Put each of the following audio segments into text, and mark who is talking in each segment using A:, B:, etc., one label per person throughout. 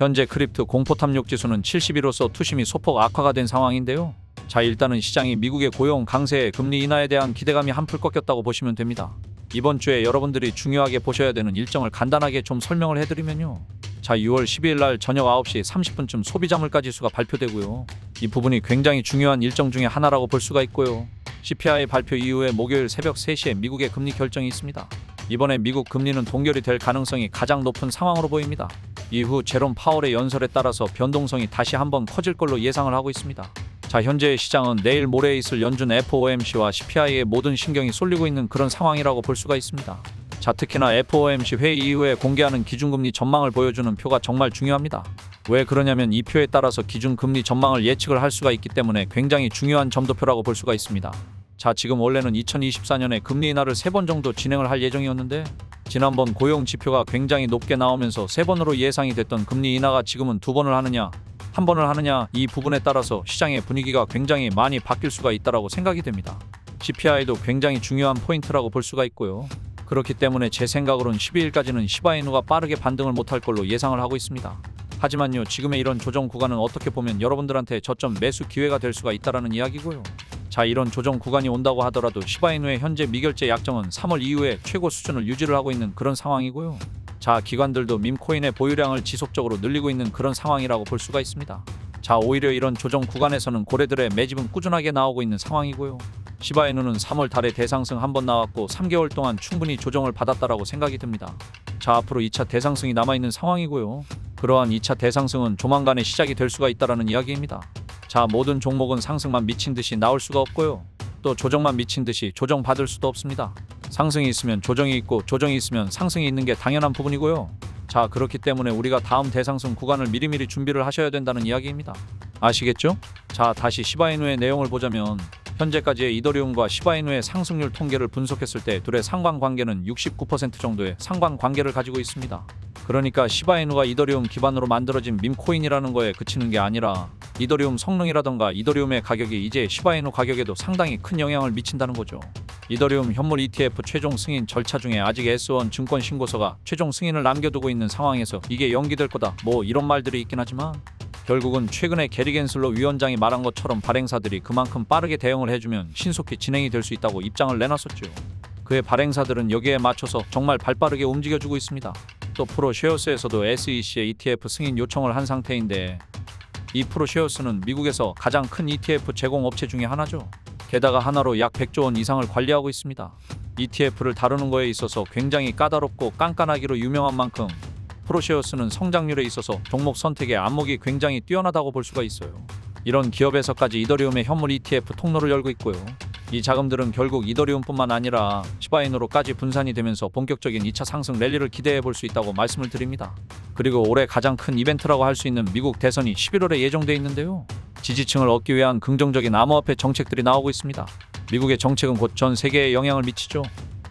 A: 현재 크립토 공포 탐욕 지수는 71로서 투심이 소폭 악화가 된 상황인데요. 자, 일단은 시장이 미국의 고용 강세에 금리 인하에 대한 기대감이 한풀 꺾였다고 보시면 됩니다. 이번 주에 여러분들이 중요하게 보셔야 되는 일정을 간단하게 좀 설명을 해드리면요. 자, 6월 12일 날 저녁 9시 30분쯤 소비자 물가 지수가 발표되고요. 이 부분이 굉장히 중요한 일정 중에 하나라고 볼 수가 있고요. CPI 발표 이후에 목요일 새벽 3시에 미국의 금리 결정이 있습니다. 이번에 미국 금리는 동결이 될 가능성이 가장 높은 상황으로 보입니다. 이후 제롬 파월의 연설에 따라서 변동성이 다시 한번 커질 걸로 예상을 하고 있습니다. 자, 현재의 시장은 내일 모레 있을 연준 FOMC와 CPI에 모든 신경이 쏠리고 있는 그런 상황이라고 볼 수가 있습니다. 자, 특히나 FOMC 회의 이후에 공개하는 기준금리 전망을 보여주는 표가 정말 중요합니다. 왜 그러냐면 이 표에 따라서 기준금리 전망을 예측을 할 수가 있기 때문에 굉장히 중요한 점도표라고 볼 수가 있습니다. 자, 지금 원래는 2024년에 금리 인하를 3번 정도 진행을 할 예정이었는데 지난번 고용 지표가 굉장히 높게 나오면서 3번으로 예상이 됐던 금리 인하가 지금은 2번을 하느냐 1번을 하느냐, 이 부분에 따라서 시장의 분위기가 굉장히 많이 바뀔 수가 있다고 생각이 됩니다. CPI도 굉장히 중요한 포인트라고 볼 수가 있고요. 그렇기 때문에 제 생각으로는 12일까지는 시바이누가 빠르게 반등을 못할 걸로 예상을 하고 있습니다. 하지만요, 지금의 이런 조정 구간은 어떻게 보면 여러분들한테 저점 매수 기회가 될 수가 있다라는 이야기고요. 자, 이런 조정 구간이 온다고 하더라도 시바이누의 현재 미결제 약정은 3월 이후에 최고 수준을 유지를 하고 있는 그런 상황이고요. 자, 기관들도 밈코인의 보유량을 지속적으로 늘리고 있는 그런 상황이라고 볼 수가 있습니다. 자, 오히려 이런 조정 구간에서는 고래들의 매집은 꾸준하게 나오고 있는 상황이고요. 시바이누는 3월 달에 대상승 한번 나왔고 3개월 동안 충분히 조정을 받았다라고 생각이 듭니다. 자, 앞으로 2차 대상승이 남아있는 상황이고요. 그러한 2차 대상승은 조만간에 시작이 될 수가 있다라는 이야기입니다. 자, 모든 종목은 상승만 미친 듯이 나올 수가 없고요. 또 조정만 미친 듯이 조정 받을 수도 없습니다. 상승이 있으면 조정이 있고 조정이 있으면 상승이 있는 게 당연한 부분이고요. 자, 그렇기 때문에 우리가 다음 대상승 구간을 미리미리 준비를 하셔야 된다는 이야기입니다. 아시겠죠? 자, 다시 시바이누의 내용을 보자면 현재까지의 이더리움과 시바이누의 상승률 통계를 분석했을 때 둘의 상관관계는 69% 정도의 상관관계를 가지고 있습니다. 그러니까 시바이누가 이더리움 기반으로 만들어진 밈코인이라는 거에 그치는 게 아니라 이더리움 성능이라던가 이더리움의 가격이 이제 시바이누 가격에도 상당히 큰 영향을 미친다는 거죠. 이더리움 현물 ETF 최종 승인 절차 중에 아직 S1 증권 신고서가 최종 승인을 남겨두고 있는 상황에서 이게 연기될 거다 뭐 이런 말들이 있긴 하지만 결국은 최근에 게리 겐슬러 위원장이 말한 것처럼 발행사들이 그만큼 빠르게 대응을 해주면 신속히 진행이 될 수 있다고 입장을 내놨었죠. 그의 발행사들은 여기에 맞춰서 정말 발빠르게 움직여주고 있습니다. 또 프로쉐어스에서도 SEC의 ETF 승인 요청을 한 상태인데 이 프로쉐어스는 미국에서 가장 큰 ETF 제공업체 중에 하나죠. 게다가 하나로 약 100조 원 이상을 관리하고 있습니다. ETF를 다루는 거에 있어서 굉장히 까다롭고 깐깐하기로 유명한 만큼 프로쉐어스는 성장률에 있어서 종목 선택의 안목이 굉장히 뛰어나다고 볼 수가 있어요. 이런 기업에서까지 이더리움의 현물 ETF 통로를 열고 있고요. 이 자금들은 결국 이더리움뿐만 아니라 시바이누로까지 분산이 되면서 본격적인 2차 상승 랠리를 기대해 볼 수 있다고 말씀을 드립니다. 그리고 올해 가장 큰 이벤트라고 할 수 있는 미국 대선이 11월에 예정돼 있는데요. 지지층을 얻기 위한 긍정적인 암호화폐 정책들이 나오고 있습니다. 미국의 정책은 곧 전 세계에 영향을 미치죠.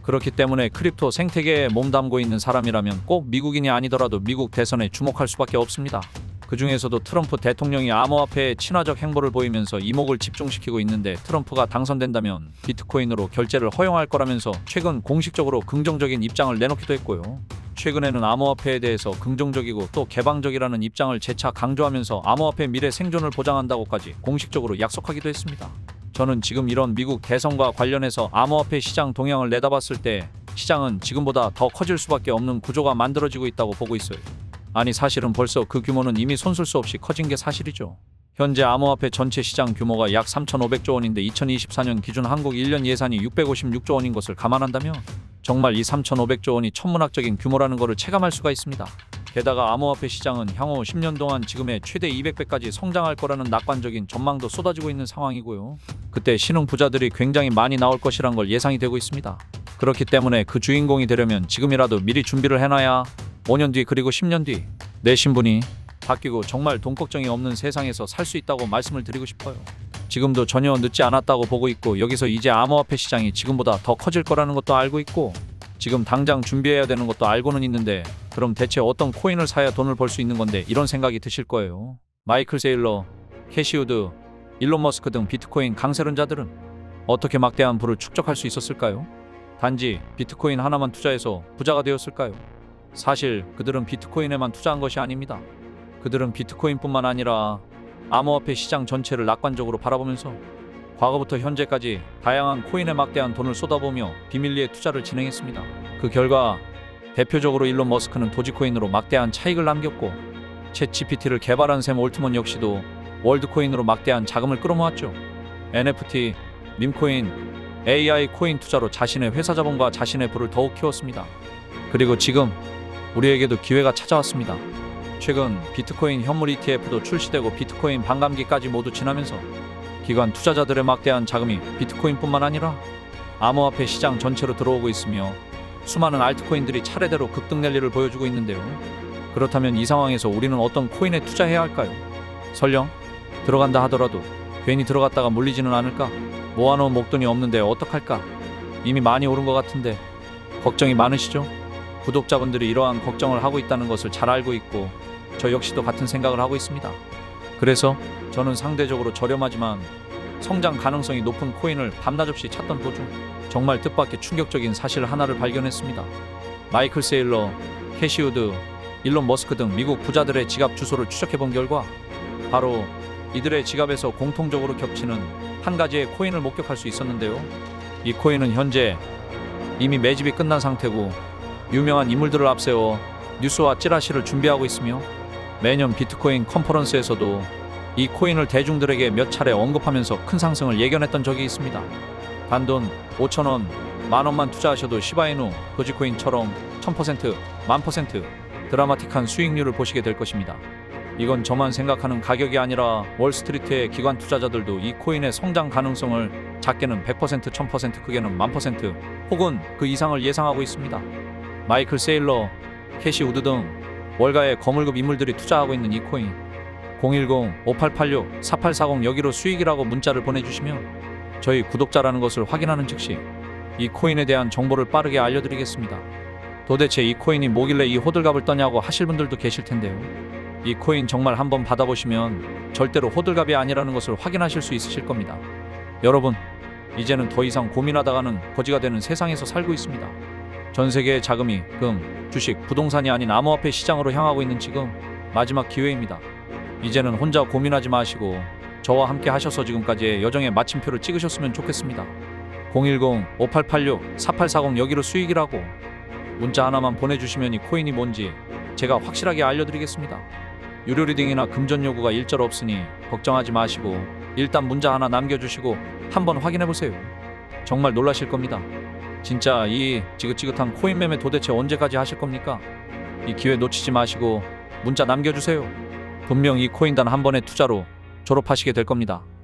A: 그렇기 때문에 크립토 생태계에 몸담고 있는 사람이라면 꼭 미국인이 아니더라도 미국 대선에 주목할 수밖에 없습니다. 그 중에서도 트럼프 대통령이 암호화폐에 친화적 행보를 보이면서 이목을 집중시키고 있는데 트럼프가 당선된다면 비트코인으로 결제를 허용할 거라면서 최근 공식적으로 긍정적인 입장을 내놓기도 했고요. 최근에는 암호화폐에 대해서 긍정적이고 또 개방적이라는 입장을 재차 강조하면서 암호화폐 미래 생존을 보장한다고까지 공식적으로 약속하기도 했습니다. 저는 지금 이런 미국 대선과 관련해서 암호화폐 시장 동향을 내다봤을 때 시장은 지금보다 더 커질 수밖에 없는 구조가 만들어지고 있다고 보고 있어요. 아니, 사실은 벌써 그 규모는 이미 손쓸 수 없이 커진 게 사실이죠. 현재 암호화폐 전체 시장 규모가 약 3,500조 원인데 2024년 기준 한국 1년 예산이 656조 원인 것을 감안한다면 정말 이 3,500조 원이 천문학적인 규모라는 것을 체감할 수가 있습니다. 게다가 암호화폐 시장은 향후 10년 동안 지금의 최대 200배까지 성장할 거라는 낙관적인 전망도 쏟아지고 있는 상황이고요. 그때 신흥 부자들이 굉장히 많이 나올 것이란 걸 예상이 되고 있습니다. 그렇기 때문에 그 주인공이 되려면 지금이라도 미리 준비를 해놔야 5년 뒤 그리고 10년 뒤 내 신분이 바뀌고 정말 돈 걱정이 없는 세상에서 살 수 있다고 말씀을 드리고 싶어요. 지금도 전혀 늦지 않았다고 보고 있고 여기서 이제 암호화폐 시장이 지금보다 더 커질 거라는 것도 알고 있고 지금 당장 준비해야 되는 것도 알고는 있는데 그럼 대체 어떤 코인을 사야 돈을 벌 수 있는 건데 이런 생각이 드실 거예요. 마이클 세일러, 캐시 우드, 일론 머스크 등 비트코인 강세론자들은 어떻게 막대한 부를 축적할 수 있었을까요? 단지 비트코인 하나만 투자해서 부자가 되었을까요? 사실 그들은 비트코인에만 투자한 것이 아닙니다. 그들은 비트코인뿐만 아니라 암호화폐 시장 전체를 낙관적으로 바라보면서 과거부터 현재까지 다양한 코인에 막대한 돈을 쏟아부으며 비밀리에 투자를 진행했습니다. 그 결과 대표적으로 일론 머스크는 도지코인으로 막대한 차익을 남겼고, 챗 GPT를 개발한 샘 올트먼 역시도 월드코인으로 막대한 자금을 끌어모았죠. NFT, 밈코인, AI 코인 투자로 자신의 회사 자본과 자신의 부를 더욱 키웠습니다. 그리고 지금 우리에게도 기회가 찾아왔습니다. 최근 비트코인 현물 ETF도 출시되고 비트코인 반감기까지 모두 지나면서 기관 투자자들의 막대한 자금이 비트코인뿐만 아니라 암호화폐 시장 전체로 들어오고 있으며 수많은 알트코인들이 차례대로 급등 랠리를 보여주고 있는데요. 그렇다면 이 상황에서 우리는 어떤 코인에 투자해야 할까요? 설령 들어간다 하더라도 괜히 들어갔다가 물리지는 않을까? 모아놓은 목돈이 없는데 어떡할까? 이미 많이 오른 것 같은데 걱정이 많으시죠? 구독자분들이 이러한 걱정을 하고 있다는 것을 잘 알고 있고 저 역시도 같은 생각을 하고 있습니다. 그래서 저는 상대적으로 저렴하지만 성장 가능성이 높은 코인을 밤낮 없이 찾던 도중 정말 뜻밖의 충격적인 사실 하나를 발견했습니다. 마이클 세일러, 캐시 우드, 일론 머스크 등 미국 부자들의 지갑 주소를 추적해본 결과 바로 이들의 지갑에서 공통적으로 겹치는 한 가지의 코인을 목격할 수 있었는데요. 이 코인은 현재 이미 매집이 끝난 상태고 유명한 인물들을 앞세워 뉴스와 찌라시를 준비하고 있으며 매년 비트코인 컨퍼런스에서도 이 코인을 대중들에게 몇 차례 언급하면서 큰 상승을 예견했던 적이 있습니다. 단돈 5,000원, 만원만 투자하셔도 시바이누, 도지코인처럼 1000%, 10,000% 드라마틱한 수익률을 보시게 될 것입니다. 이건 저만 생각하는 가격이 아니라 월스트리트의 기관 투자자들도 이 코인의 성장 가능성을 작게는 100%, 1000%, 크게는 10,000% 혹은 그 이상을 예상하고 있습니다. 마이클 세일러, 캐시 우드 등 월가의 거물급 인물들이 투자하고 있는 이 코인 010-5886-4840 여기로 수익이라고 문자를 보내주시면 저희 구독자라는 것을 확인하는 즉시 이 코인에 대한 정보를 빠르게 알려드리겠습니다. 도대체 이 코인이 뭐길래 이 호들갑을 떠냐고 하실 분들도 계실 텐데요. 이 코인 정말 한번 받아보시면 절대로 호들갑이 아니라는 것을 확인하실 수 있으실 겁니다. 여러분, 이제는 더 이상 고민하다가는 거지가 되는 세상에서 살고 있습니다. 전 세계의 자금이 금, 주식, 부동산이 아닌 암호화폐 시장으로 향하고 있는 지금 마지막 기회입니다. 이제는 혼자 고민하지 마시고 저와 함께 하셔서 지금까지의 여정의 마침표를 찍으셨으면 좋겠습니다. 010-5886-4840 여기로 수익이라고 문자 하나만 보내주시면 이 코인이 뭔지 제가 확실하게 알려드리겠습니다. 유료 리딩이나 금전 요구가 일절 없으니 걱정하지 마시고 일단 문자 하나 남겨주시고 한번 확인해보세요. 정말 놀라실 겁니다. 진짜 이 지긋지긋한 코인 매매 도대체 언제까지 하실 겁니까? 이 기회 놓치지 마시고 문자 남겨주세요. 분명 이 코인 단 한 번의 투자로 졸업하시게 될 겁니다.